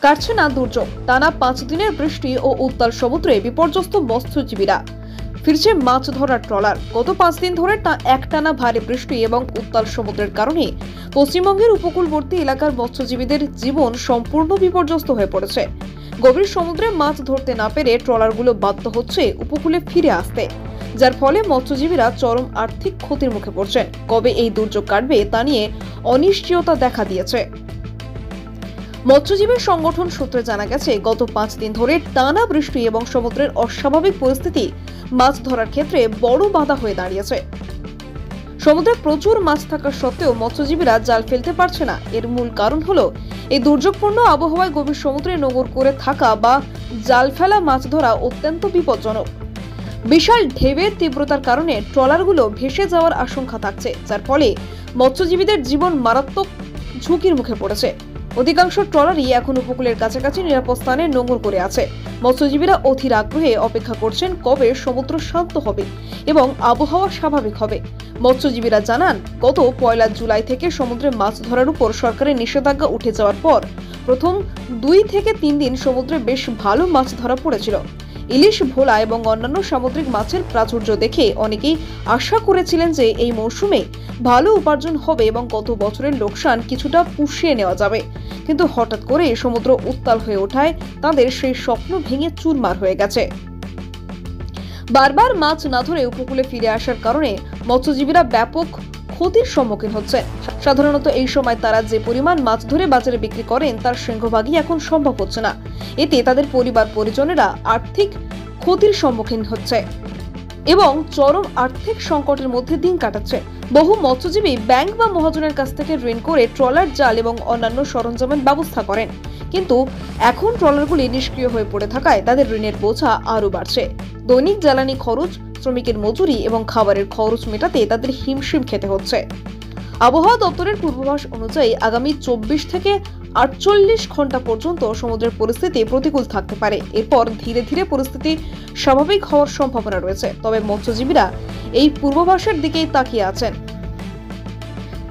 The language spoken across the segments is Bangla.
কাটছে না দুর্যোগ। টানা 5 দিনের বৃষ্টি ও উত্তাল সমুদ্রে বিপর্যস্ত মৎস্যজীবীরা। ফিরছে মাছ ধরার ট্রলার। গত 5 দিন ধরে একটানা ভারী বৃষ্টি এবং উত্তাল সমুদ্রের কারণে পশ্চিমবঙ্গের উপকূলবর্তী এলাকার মৎস্যজীবীদের জীবন সম্পূর্ণ বিপর্যস্ত হয়ে পড়েছে। গভীর সমুদ্রে মাছ ধরতে না পেরে ট্রলারগুলো বাধ্য হচ্ছে উপকূলে ফিরে আসতে, যার ফলে মৎস্যজীবীরা চরম আর্থিক ক্ষতির মুখে পড়ছেন। কবে এই দুর্যোগ কাটবে তা নিয়ে অনিশ্চয়তা দেখা দিয়েছে। মৎস্যজীবী সংগঠন সূত্রে জানা গেছে, গত 5 দিন ধরে টানা বৃষ্টি এবং সমুদ্রের অস্বাভাবিক পরিস্থিতি মাছ ধরার ক্ষেত্রে বড় বাধা হয়ে দাঁড়িয়েছে। সমুদ্রে প্রচুর মাছ থাকা সত্ত্বেও মৎস্যজীবীরা জাল ফেলতে পারছে না। এর মূল কারণ হলো এই দুর্যোগপূর্ণ আবহাওয়ায় গভীর সমুদ্রে নোঙর করে থাকা বা জাল ফেলা মাছ ধরা অত্যন্ত বিপজ্জনক। বিশাল ঢেউয়ের তীব্রতার কারণে ট্রলারগুলো ভেসে যাওয়ার আশঙ্কা থাকছে, যার ফলে মৎস্যজীবীদের জীবন মারাত্মক ঝুঁকির মুখে পড়েছে। অধিকাংশ ট্রলারই এখন উপকূলের কাছাকাছি নিরাপদ স্থানে নোঙর করে আছে। মৎস্যজীবীরা অধীর আগ্রহে অপেক্ষা করছেন কবে সমুদ্র শান্ত হবে এবং আবহাওয়া স্বাভাবিক হবে। মৎস্যজীবীরা জানান, গত 1 জুলাই থেকে সমুদ্রে মাছ ধরার উপর সরকারের নিষেধাজ্ঞা উঠে যাওয়ার পর প্রথম 2 থেকে 3 দিন সমুদ্রে বেশ ভালো মাছ ধরা পড়েছিল। ইলিশ, ভোলা এবং অন্যান্য সামুদ্রিক মাছের প্রাচুর্য দেখে অনেকেই আশা করেছিলেন যে এই মৌসুমে ভালো উপার্জন হবে এবং গত বছরের লোকসান কিছুটা পুষিয়ে নেওয়া যাবে। কিন্তু হঠাৎ করে সমুদ্র উত্তাল হয়ে ওঠায় তাদের সেই স্বপ্ন ভেঙে চুরমার হয়ে গেছে। বারবার মাছ না ধরে উপকূলে ফিরে আসার কারণে মৎস্যজীবীরা ব্যাপক ক্ষতির সম্মুখীন হচ্ছে। সাধারণত এই সময় তারা যে পরিমাণ মাছ ধরে বাজারে বিক্রি করেন তার সিংহভাগই এখন সম্ভব হচ্ছে না। এতে তাদের পরিবার পরিজনেরা আর্থিক ক্ষতির সম্মুখীন হচ্ছে এবং চরম আর্থিক সংকটের মধ্যে দিন কাটাচ্ছে। বহু মৎস্যজীবী ব্যাংক বা মহাজনের কাছ থেকে ঋণ করে ট্রলার, জাল এবং অন্যান্য সরঞ্জামের ব্যবস্থা করেন, কিন্তু এখন ট্রলারগুলি নিষ্ক্রিয় হয়ে পড়ে থাকায় তাদের ঋণের বোঝা আরও বাড়ছে। দৈনিক জ্বালানি খরচ, শ্রমিকের মজুরি এবং খাবারের খরচ মেটাতে তাদের হিমশিম খেতে হচ্ছে। আবহাওয়া দপ্তরের পূর্বাভাস অনুযায়ী আগামী 24 থেকে 48 ঘন্টা পর্যন্ত সমুদ্রের পরিস্থিতি প্রতিকূল থাকতে পারে। এরপর ধীরে ধীরে পরিস্থিতি স্বাভাবিক হওয়ার সম্ভাবনা রয়েছে। তবে মৎস্যজীবীরা এই পূর্বাভাসের দিকেই তাকিয়ে আছেন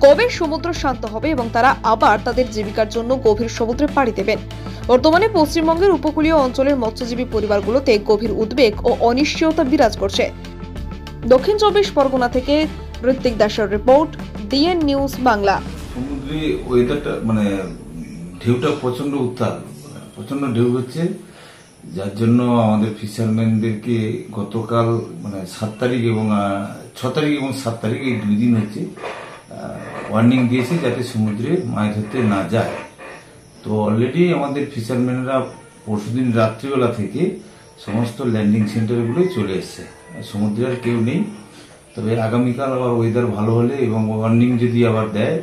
কবে সমুদ্র শান্ত হবে এবং তারা আবার তাদের জীবিকার জন্য গভীর সমুদ্রে পাড়ি দেবেন। বর্তমানে পশ্চিমবঙ্গের উপকূলীয় অঞ্চলের মৎস্যজীবী পরিবারগুলোতে গভীর উদ্বেগ ও অনিশ্চয়তা বিরাজ করছে। দক্ষিণ 24 পরগনা থেকে ঋত্বিক দাসের রিপোর্ট, ডিএন নিউজ বাংলা। সমুদ্রে ওয়েদারটা ঢেউটা প্রচন্ড উত্তাল, প্রচন্ড ঢেউ হচ্ছে, যার জন্য আমাদের ফিশারম্যানদেরকে গতকাল 7 তারিখ এবং 6 তারিখ এবং 7 তারিখ এই 2 দিন হচ্ছে ওয়ার্নিং দিয়েছে যাতে সমুদ্রে মাছ ধরতে না যায়। তো অলরেডি আমাদের ফিশারম্যানরা পরশুদিন রাত্রিবেলা থেকে সমস্ত ল্যান্ডিং সেন্টারগুলোই চলে এসছে, সমুদ্রে আর কেউ নেই। তবে আগামীকাল আবার ওয়েদার ভালো হলে এবং ওয়ার্নিং যদি আবার দেয়,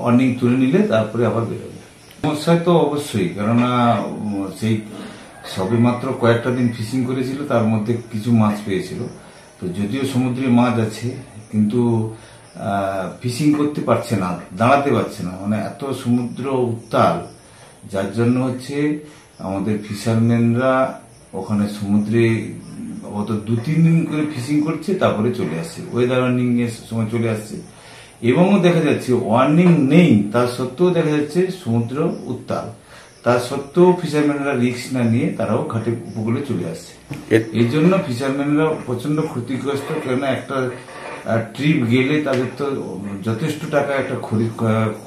ওয়ার্নিং তুলে নিলে তারপরে আবার বেরোবে। সমস্যায় তো অবশ্যই, কেননা সেই সবে মাত্র কয়েকটা দিন ফিশিং করেছিল, তার মধ্যে কিছু মাছ পেয়েছিল। তো যদিও সমুদ্রে মাছ আছে, কিন্তু ফিশিং করতে পারছে না, দাঁড়াতে পারছে না, এত সমুদ্র উত্তাল, যার জন্য হচ্ছে আমাদের ফিশারম্যানরা ওখানে সমুদ্রে অত 2-3 দিন করে ফিশিং করছে, তারপরে চলে আসছে, ওয়েদার ওয়ার্নিং এর সময় চলে আসছে। এবং দেখা যাচ্ছে ওয়ার্নিং নেই, তার সত্ত্বেও দেখা যাচ্ছে সমুদ্র উত্তাল, তার সত্ত্বেও ফিশারম্যানরা রিস্ক না নিয়ে তারাও ঘাটে উপকূলে চলে আসছে। এই জন্য ফিশারম্যানরা প্রচন্ড ক্ষতিগ্রস্ত, কেননা একটা ট্রিপ গেলে তাদের তো যথেষ্ট টাকা একটা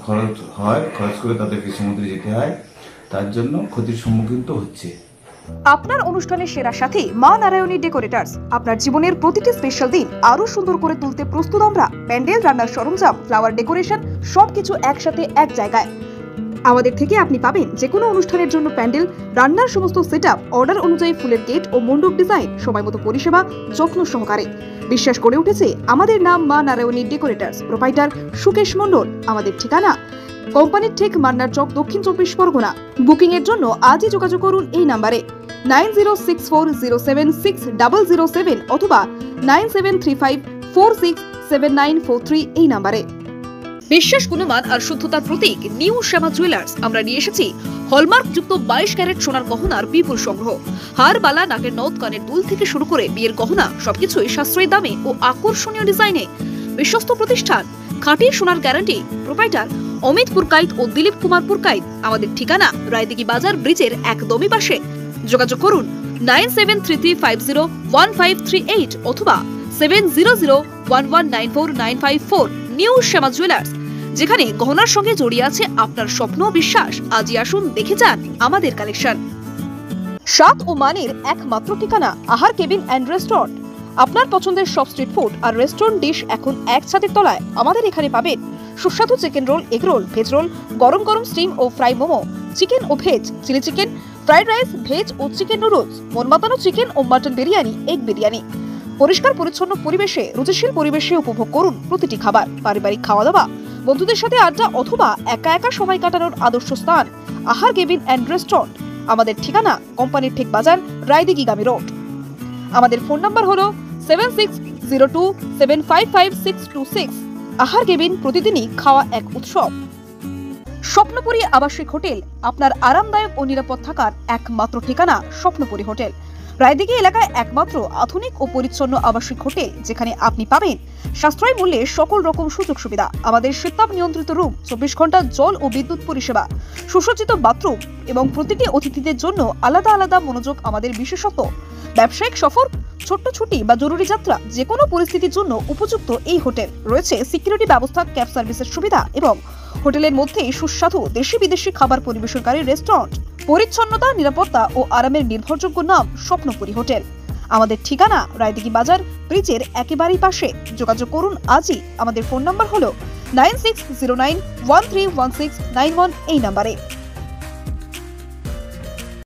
খরচ হয়, খরচ করে তাদেরকে সমুদ্রে যেতে হয়, তার জন্য ক্ষতির সম্মুখীন তো হচ্ছে। আপনার অনুষ্ঠানের সেরা সাথী মা নারায়ণী ডেকোরেটার্স আপনার জীবনের প্রতিটি স্পেশাল দিন আরো সুন্দর করে তুলতে প্রস্তুত। আমরা প্যান্ডেল, রান্নার সরঞ্জাম, ফ্লাওয়ার ডেকোরেশন সবকিছু একসাথে এক জায়গায়। আমাদের থেকে আপনি পাবেন যে কোনো অনুষ্ঠানের জন্য প্যান্ডেল, রান্নার সমস্ত সেটআপ, অর্ডার অনুযায়ী ফুলের গেট ও মণ্ডপ ডিজাইন, সময়মতো পরিষেবা, যত্ন সহকারে। বিশ্বাস করে উঠেছে আমাদের নাম মা নারায়ণী ডেকোরেটার্স। প্রোপাইটার সুকেশ মণ্ডল। আমাদের ঠিকানা কোম্পানির ঠিক মান্নার চক, দক্ষিণ 24 পরগনা। বুকিং এর জন্য আজই যোগাযোগ করুন এই নাম্বারে 9064076007 অথবা 9735467943 এই নাম্বারে। বিশ্বাস, গুণমান আর শুদ্ধতার প্রতীক নিউ শ্যামা জুয়েলার্স। আমরা নিয়ে এসেছি হলমার্ক যুক্ত 22 ক্যারেট সোনার গহনার বিপুল সংগ্রহ। হার, বালা, নাকের নথ, কানের দুল থেকে শুরু করে বিয়ের গহনা সবকিছুই সাশ্রয়ী দামে ও আকর্ষণীয় ডিজাইনে। বিশ্বস্ত প্রতিষ্ঠান, খাঁটি সোনার গ্যারান্টি। প্রোপাইটার অমিত পুরকাইত ও দিলীপ কুমার পুরকাইত। আমাদের ঠিকানা রায়দিঘি বাজার ব্রিজের একদমই পাশে। যোগাযোগ করুন 9733501538 অথবা 7001194954 নিউ শ্যামা জুয়েলার্স, যেখানে গহনার সঙ্গে জড়িয়ে আছে আপনার স্বপ্ন ও বিশ্বাস। আজই আসুন দেখে যান আমাদের কালেকশন। স্বাদ ও মানের একমাত্র ঠিকানা আহার কেবিন অ্যান্ড রেস্টুরেন্ট। আপনার পছন্দের সব স্ট্রিট ফুড আর রেস্টুরেন্ট ডিশ এখন এক ছাদের তলায়। আমাদের এখানে পাবেন সুস্বাদু chicken roll, egg roll, veg roll, গরম গরম স্টিম ও ফ্রাই মোমো, চিকেন ও veg, chilli chicken, fried rice, veg ও চিকেন নুডলস, মন মাতানো চিকেন ও মাটন বিরিয়ানি, এগ বিরিয়ানি। পরিষ্কার পরিচ্ছন্ন পরিবেশে, রুচিশীল পরিবেশে উপভোগ করুন প্রতিটি খাবার। পারিবারিক খাওয়া দাওয়া, বন্ধুদের সাথে আড্ডা অথবা একা একা সময় কাটানোর আদর্শ স্থান আহার কেবিন অ্যান্ড রেস্টুরেন্ট। আমাদের ঠিকানা কোম্পানির ঠিক বাজার, রায়দিঘিগামী রোড। আমাদের ফোন নাম্বার হলো 7602755626। আহার কেবিন, প্রতিদিনই খাওয়া এক উৎসব। স্বপ্নপুরী আবাসিক হোটেল, আপনার আরামদায়ক ও নিরাপদ থাকার একমাত্র ঠিকানা স্বপ্নপুরী হোটেল। রায়দিঘি এলাকায় একমাত্র আধুনিক ও পরিচ্ছন্ন আবাসিক হোটেল, যেখানে আপনি পাবেন সাশ্রয়ী মূল্যে সকল রকম সুযোগ সুবিধা। আমাদের শীতাপ নিয়ন্ত্রিত রুম, 24 ঘন্টা জল ও বিদ্যুৎ পরিষেবা, সুসজ্জিত বাথরুম এবং প্রতিটি অতিথিদের জন্য আলাদা আলাদা মনোযোগ আমাদের বিশেষত্ব। ব্যবসায়িক সফর, ছোট্ট ছুটি বা জরুরি যাত্রা, যে কোনো পরিস্থিতির জন্য উপযুক্ত এই হোটেল। রয়েছে সিকিউরিটি ব্যবস্থা, ক্যাব সার্ভিসের সুবিধা এবং হোটেলের মধ্যেই সুস্বাদু দেশি বিদেশি খাবার পরিবেশনকারী রেস্টুরেন্ট। পরিচ্ছন্নতা, নিরাপত্তা ও আরামের নির্ভরযোগ্য নাম স্বপ্নপুরী হোটেল। আমাদের ঠিকানা রায়দিঘি বাজার ব্রিজের একেবারেই পাশে। যোগাযোগ করুন আজই। আমাদের ফোন নাম্বার হলো 9609131691 এই নাম্বারে।